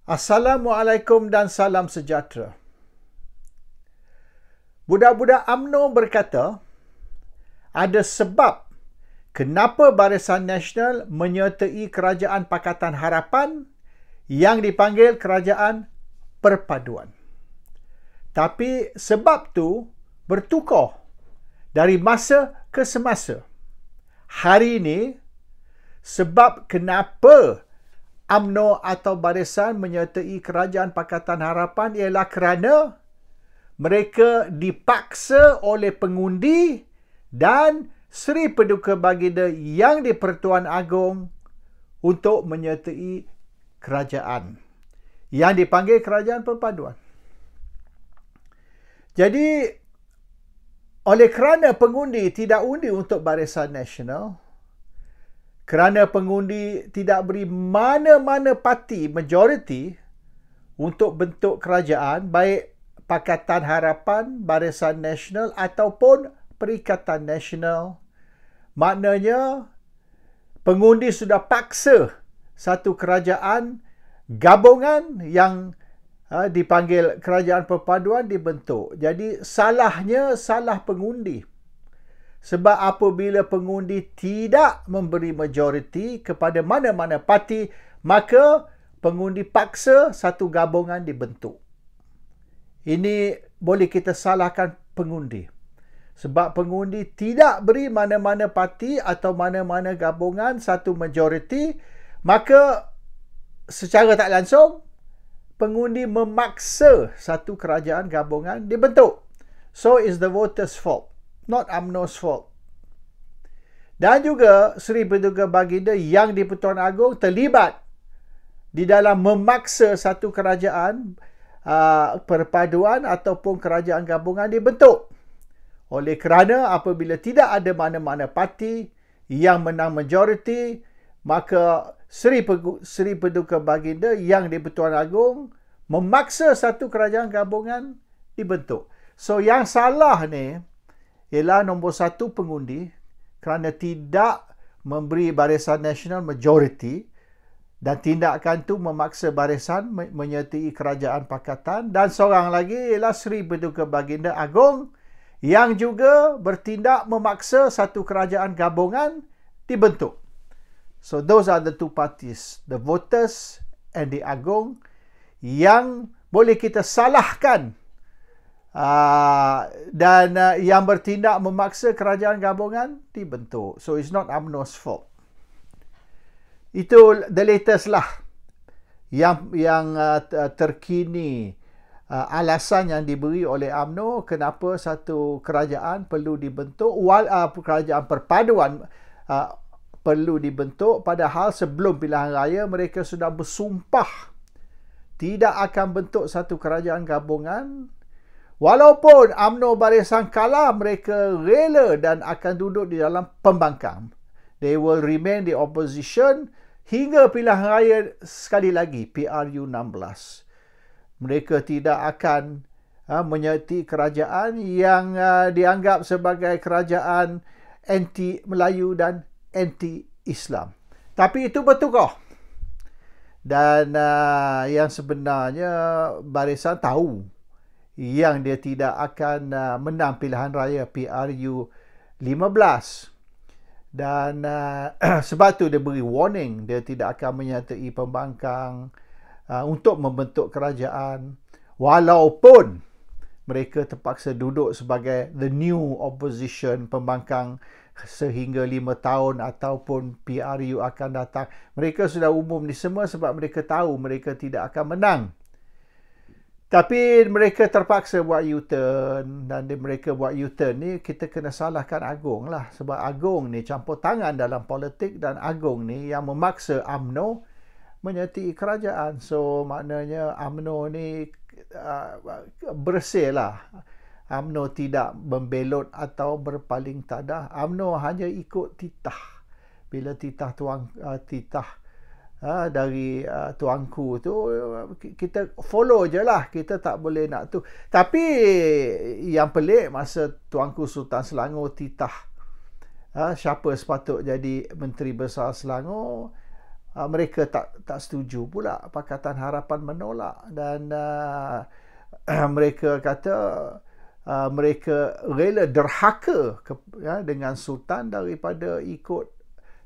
Assalamualaikum dan salam sejahtera. Budak-budak UMNO berkata, ada sebab kenapa Barisan Nasional menyertai Kerajaan Pakatan Harapan yang dipanggil Kerajaan Perpaduan. Tapi sebab tu bertukar dari masa ke semasa. Hari ini, sebab kenapa UMNO atau Barisan menyertai Kerajaan Pakatan Harapan ialah kerana mereka dipaksa oleh pengundi dan Seri Paduka Baginda yang di-Pertuan Agong untuk menyertai kerajaan yang dipanggil Kerajaan Perpaduan. Jadi, oleh kerana pengundi tidak undi untuk Barisan Nasional, kerana pengundi tidak beri mana-mana parti majoriti untuk bentuk kerajaan, baik Pakatan Harapan, Barisan Nasional ataupun Perikatan Nasional, maknanya pengundi sudah paksa satu kerajaan gabungan yang dipanggil Kerajaan Perpaduan dibentuk. Jadi salahnya salah pengundi. Sebab apabila pengundi tidak memberi majoriti kepada mana-mana parti, maka pengundi paksa satu gabungan dibentuk. Ini boleh kita salahkan pengundi. Sebab pengundi tidak beri mana-mana parti atau mana-mana gabungan satu majoriti, maka secara tak langsung, pengundi memaksa satu kerajaan gabungan dibentuk. So, it's the voters' fault, not UMNO's fault. Dan juga Seri Paduka Baginda yang di-Pertuan Agong terlibat di dalam memaksa satu kerajaan perpaduan ataupun kerajaan gabungan dibentuk. Oleh kerana apabila tidak ada mana-mana parti yang menang majoriti, maka Seri Paduka Baginda yang di-Pertuan Agong memaksa satu kerajaan gabungan dibentuk. So, yang salah ni ialah nombor satu pengundi kerana tidak memberi Barisan Nasional majoriti dan tindakan tu memaksa Barisan menyertai Kerajaan Pakatan, dan seorang lagi ialah Seri Paduka Baginda Agong yang juga bertindak memaksa satu kerajaan gabungan dibentuk. So those are the two parties, the voters and the Agong, yang boleh kita salahkan dan yang bertindak memaksa kerajaan gabungan dibentuk. So it's not UMNO's fault. Itu the latest lah yang terkini, alasan yang diberi oleh UMNO kenapa satu kerajaan perlu dibentuk, kerajaan perpaduan perlu dibentuk, padahal sebelum pilihan raya mereka sudah bersumpah tidak akan bentuk satu kerajaan gabungan. Walaupun UMNO Barisan kalah, mereka rela dan akan duduk di dalam pembangkang. They will remain the opposition hingga pilihan raya sekali lagi, PRU 16. Mereka tidak akan menyertai kerajaan yang dianggap sebagai kerajaan anti-Melayu dan anti-Islam. Tapi itu bertukar. Dan yang sebenarnya Barisan tahu yang dia tidak akan menang pilihan raya PRU 15. Dan sebab tu dia beri warning, dia tidak akan menyertai pembangkang untuk membentuk kerajaan, walaupun mereka terpaksa duduk sebagai the new opposition pembangkang sehingga 5 tahun ataupun PRU akan datang. Mereka sudah umum ni semua sebab mereka tahu mereka tidak akan menang. Tapi mereka terpaksa buat U-turn, dan mereka buat U-turn ni kita kena salahkan Agong lah. Sebab Agong ni campur tangan dalam politik dan Agong ni yang memaksa UMNO menyertai kerajaan. So maknanya UMNO ni bersih lah. UMNO tidak membelot atau berpaling tadah. UMNO hanya ikut titah. Bila titah dari tuanku tu, kita follow je lah. Kita tak boleh nak tu. Tapi yang pelik, masa Tuanku Sultan Selangor titah siapa sepatut jadi Menteri Besar Selangor, mereka tak setuju pula. Pakatan Harapan menolak dan mereka kata mereka rela derhaka dengan Sultan daripada ikut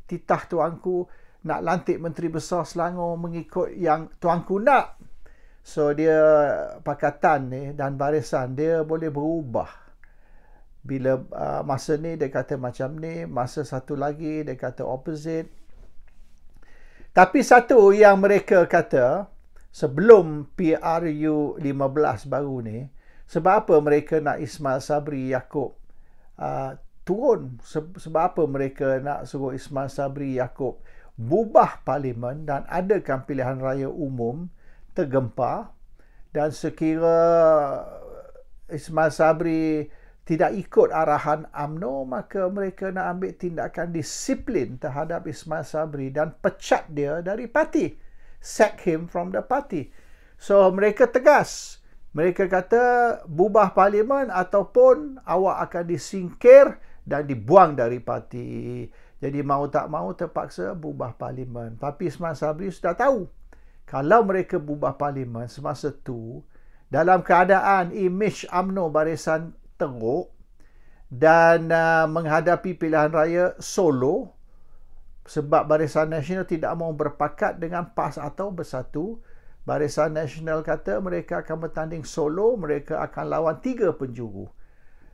titah tuanku nak lantik Menteri Besar Selangor mengikut yang tuanku nak. So dia pakatan ni dan barisan dia boleh berubah. Bila masa ni dia kata macam ni, masa satu lagi dia kata opposite. Tapi satu yang mereka kata sebelum PRU 15 baru ni, sebab apa mereka nak Ismail Sabri Yaakob turun? Sebab apa mereka nak suruh Ismail Sabri Yaakob bubar parlimen dan adakan pilihan raya umum tergempar, dan sekira Ismail Sabri tidak ikut arahan UMNO, maka mereka nak ambil tindakan disiplin terhadap Ismail Sabri dan pecat dia dari parti. Sack him from the party. So mereka tegas. Mereka kata bubar parlimen ataupun awak akan disingkir dan dibuang dari parti. Jadi mau tak mau terpaksa bubar parlimen. Tapi Ismail Sabri sudah tahu, kalau mereka bubar parlimen semasa tu, dalam keadaan imej UMNO Barisan teruk dan menghadapi pilihan raya solo, sebab Barisan Nasional tidak mahu berpakat dengan PAS atau Bersatu, Barisan Nasional kata mereka akan bertanding solo, mereka akan lawan 3 penjuru.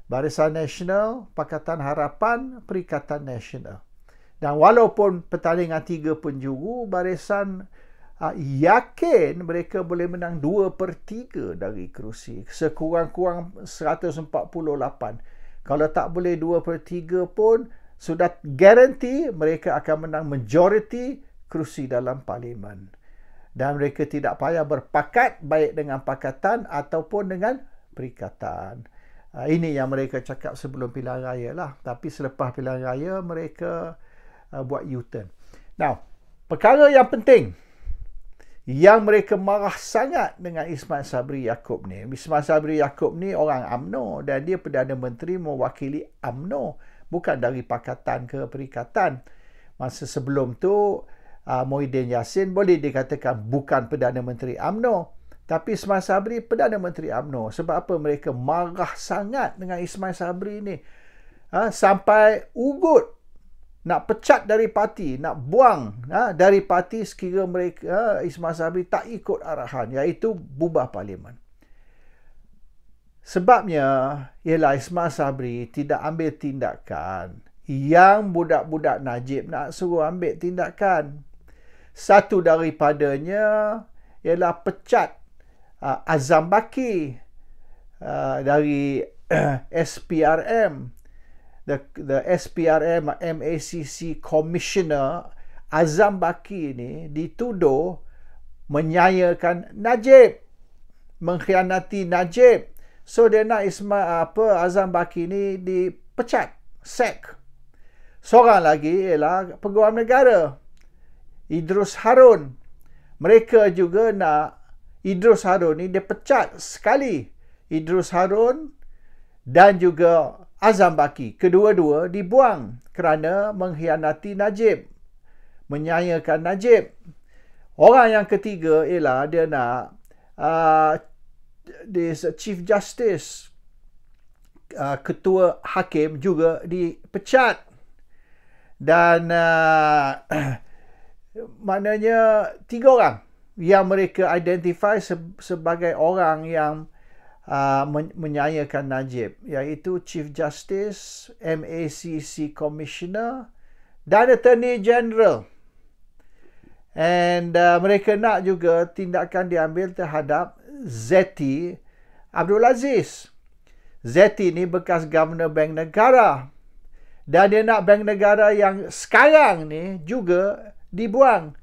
Barisan Nasional, Pakatan Harapan, Perikatan Nasional. Dan walaupun pertandingan 3 penjuru, Barisan yakin mereka boleh menang 2/3 dari kerusi. Sekurang-kurang 148. Kalau tak boleh 2/3 pun, sudah garanti mereka akan menang majoriti kerusi dalam parlimen. Dan mereka tidak payah berpakat baik dengan pakatan ataupun dengan perikatan. Ini yang mereka cakap sebelum pilihan raya lah. Tapi selepas pilihan raya, mereka buat U-turn. Now, perkara yang penting yang mereka marah sangat dengan Ismail Sabri Yaakob ni. Ismail Sabri Yaakob ni orang UMNO dan dia Perdana Menteri mewakili UMNO, bukan dari Pakatan ke Perikatan. Masa sebelum tu, Muhyiddin Yassin boleh dikatakan bukan Perdana Menteri UMNO. Tapi Ismail Sabri Perdana Menteri UMNO. Sebab apa mereka marah sangat dengan Ismail Sabri ni? Sampai ugut nak pecat dari parti, nak buang dari parti sekira mereka Ismail Sabri tak ikut arahan, iaitu bubar parlimen. Sebabnya ialah Ismail Sabri tidak ambil tindakan yang budak-budak Najib nak suruh ambil tindakan. Satu daripadanya ialah pecat Azam Baki dari SPRM. The SPRM MACC Commissioner Azam Baki ni dituduh menyayakan Najib, mengkhianati Najib. So dia nak Azam Baki ni dipecat, sack. Seorang lagi ialah Pegawai Negara Idrus Harun. Mereka juga nak Idrus Harun ni dipecat sekali. Idrus Harun dan juga Azam Baki, kedua-dua dibuang kerana mengkhianati Najib, menyayakan Najib. Orang yang ketiga ialah dia nak Chief Justice, Ketua Hakim juga dipecat. Dan maknanya 3 orang yang mereka identify sebagai orang yang menyayakan Najib, iaitu Chief Justice, MACC Commissioner dan Attorney General. And mereka nak juga tindakan diambil terhadap Zeti Abdul Aziz. Zeti ni bekas Governor Bank Negara. Dan dia nak Bank Negara yang sekarang ni juga dibuang.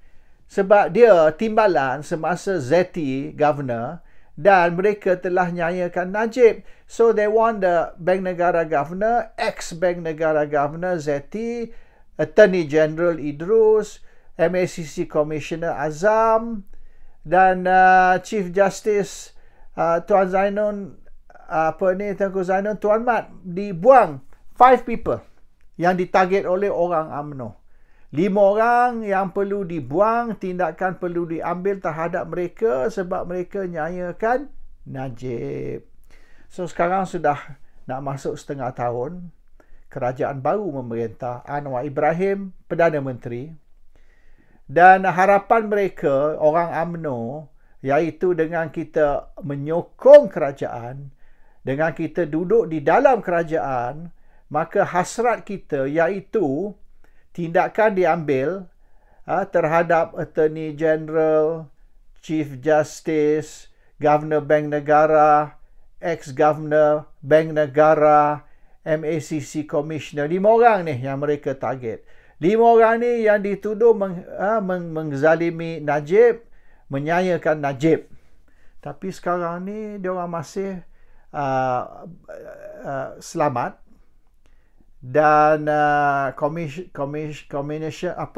Sebab dia timbalan semasa Zeti Governor dan mereka telah nyayakan Najib. So they want the Bank Negara Governor, ex-Bank Negara Governor Zeti, Attorney General Idrus, MACC Commissioner Azam dan Chief Justice Tuan Zainun, Tengku Zainun Tuan Mat dibuang. 5 people yang ditarget oleh orang UMNO. 5 orang yang perlu dibuang, tindakan perlu diambil terhadap mereka sebab mereka nyanyikan Najib. So sekarang sudah nak masuk setengah tahun, kerajaan baru memerintah, Anwar Ibrahim Perdana Menteri, dan harapan mereka orang UMNO iaitu dengan kita menyokong kerajaan, dengan kita duduk di dalam kerajaan, maka hasrat kita iaitu tindakan diambil terhadap Attorney General, Chief Justice, Governor Bank Negara, ex-Governor Bank Negara, MACC Commissioner. 5 orang ni yang mereka target. 5 orang ni yang dituduh menzalimi Najib, menyanyikan Najib. Tapi sekarang ni dia orang masih selamat. Dan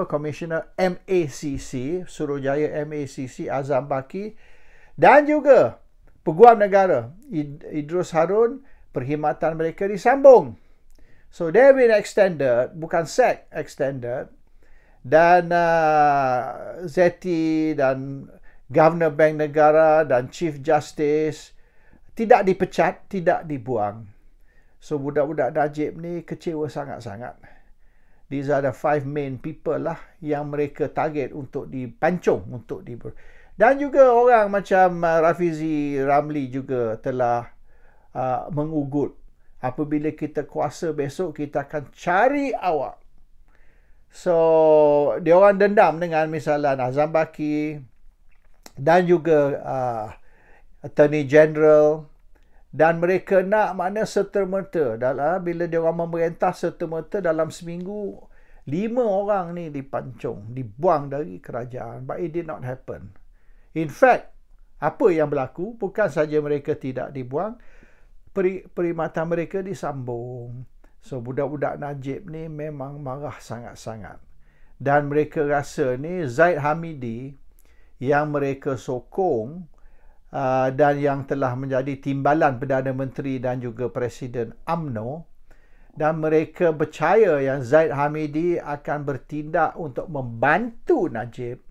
Commissioner MACC, Suruhjaya MACC Azam Baki, dan juga Peguam Negara Idrus Harun, perkhidmatan mereka disambung. So they have been extended, bukan sack, extended. Dan Zeti dan Governor Bank Negara dan Chief Justice tidak dipecat, tidak dibuang. So budak-budak Najib ni kecewa sangat-sangat. These are the 5 main people lah yang mereka target untuk dipancung, untuk dan juga orang macam Rafizi Ramli juga telah mengugut. Apabila kita kuasa besok, kita akan cari awak. So dia orang dendam dengan misalnya Azam Baki dan juga Attorney General. Dan mereka nak mana serta-merta bila dia orang memerintah serta-merta dalam seminggu 5 orang ni dipancung, dibuang dari kerajaan. But it did not happen. In fact, apa yang berlaku bukan saja mereka tidak dibuang, perkhidmatan mereka disambung. So budak-budak Najib ni memang marah sangat-sangat. Dan mereka rasa ni Zaid Hamidi yang mereka sokong dan yang telah menjadi timbalan Perdana Menteri dan juga Presiden UMNO, dan mereka percaya yang Zaid Hamidi akan bertindak untuk membantu Najib.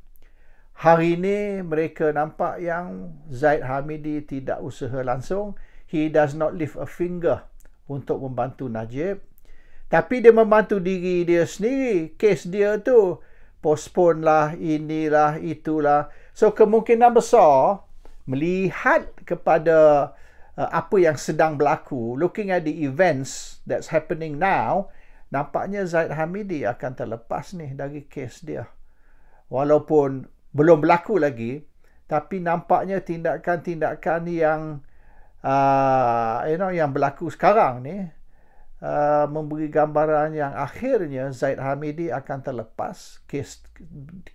Hari ini mereka nampak yang Zaid Hamidi tidak usaha langsung. He does not lift a finger untuk membantu Najib. Tapi dia membantu diri dia sendiri. Kes dia tu postpone lah, inilah, itulah. So kemungkinan besar, melihat kepada apa yang sedang berlaku, looking at the events that's happening now, nampaknya Zaid Hamidi akan terlepas ni dari kes dia. Walaupun belum berlaku lagi, tapi nampaknya tindakan-tindakan yang yang berlaku sekarang ni memberi gambaran yang akhirnya Zaid Hamidi akan terlepas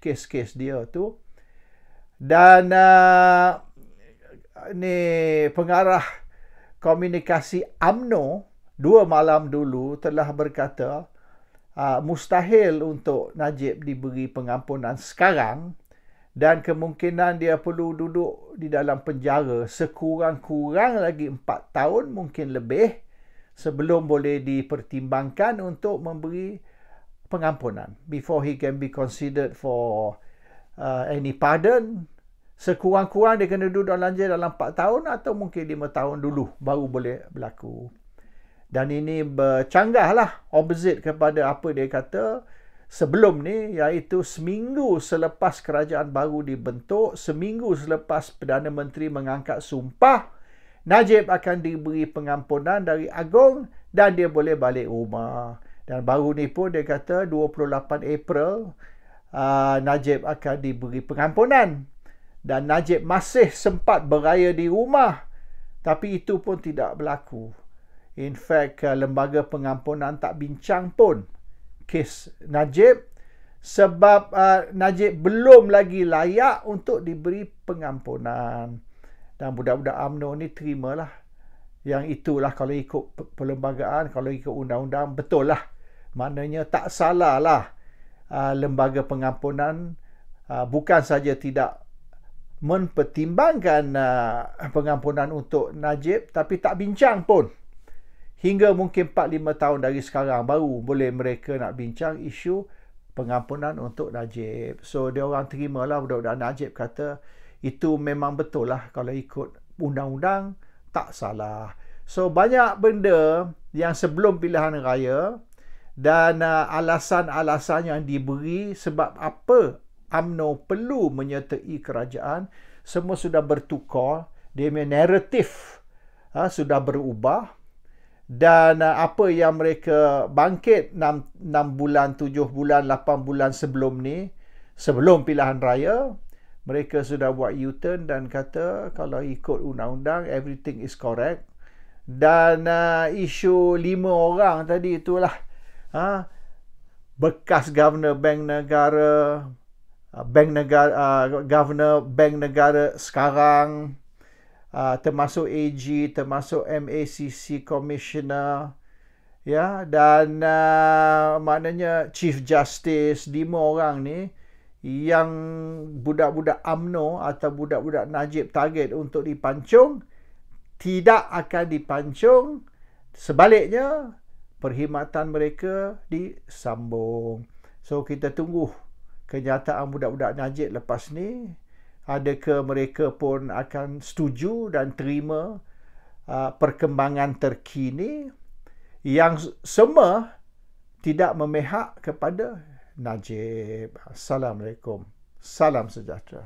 kes-kes dia tu. Dan ni pengarah komunikasi UMNO 2 malam dulu telah berkata mustahil untuk Najib diberi pengampunan sekarang, dan kemungkinan dia perlu duduk di dalam penjara sekurang-kurang lagi 4 tahun, mungkin lebih, sebelum boleh dipertimbangkan untuk memberi pengampunan before he can be considered for any pardon. Sekurang-kurang dia kena duduk dalam jela dalam 4 tahun atau mungkin 5 tahun dulu baru boleh berlaku. Dan ini bercanggah lah, opposite kepada apa dia kata sebelum ni, iaitu seminggu selepas kerajaan baru dibentuk, seminggu selepas Perdana Menteri mengangkat sumpah, Najib akan diberi pengampunan dari Agong dan dia boleh balik rumah. Dan baru ni pun dia kata 28 April Najib akan diberi pengampunan. Dan Najib masih sempat beraya di rumah, tapi itu pun tidak berlaku. In fact, lembaga pengampunan tak bincang pun kes Najib sebab Najib belum lagi layak untuk diberi pengampunan. Dan budak-budak UMNO ni terimalah yang itulah. Kalau ikut perlembagaan, kalau ikut undang-undang, betul lah. Maknanya tak salah lah lembaga pengampunan bukan saja tidak mempertimbangkan pengampunan untuk Najib, tapi tak bincang pun. Hingga mungkin 4-5 tahun dari sekarang baru boleh mereka nak bincang isu pengampunan untuk Najib. So dia orang terimalah, budak-budak Najib kata itu memang betul lah, kalau ikut undang-undang tak salah. So banyak benda yang sebelum pilihan raya dan alasan-alasan yang diberi sebab apa UMNO perlu menyertai kerajaan semua sudah bertukar. Dia punya naratif sudah berubah. Dan apa yang mereka bangkit 6 bulan, 7 bulan, 8 bulan sebelum ni, sebelum pilihan raya, mereka sudah buat U-turn dan kata kalau ikut undang-undang everything is correct. Dan isu 5 orang tadi itulah bekas Governor Bank Negara, Governor Bank Negara sekarang, termasuk AG, termasuk MACC Commissioner, ya, dan maknanya Chief Justice, 5 orang ni yang budak-budak UMNO atau budak-budak Najib target untuk dipancung, tidak akan dipancung. Sebaliknya, perkhidmatan mereka disambung. So kita tunggu kenyataan budak-budak Najib lepas ni. Adakah mereka pun akan setuju dan terima perkembangan terkini yang semua tidak memihak kepada Najib. Assalamualaikum. Salam sejahtera.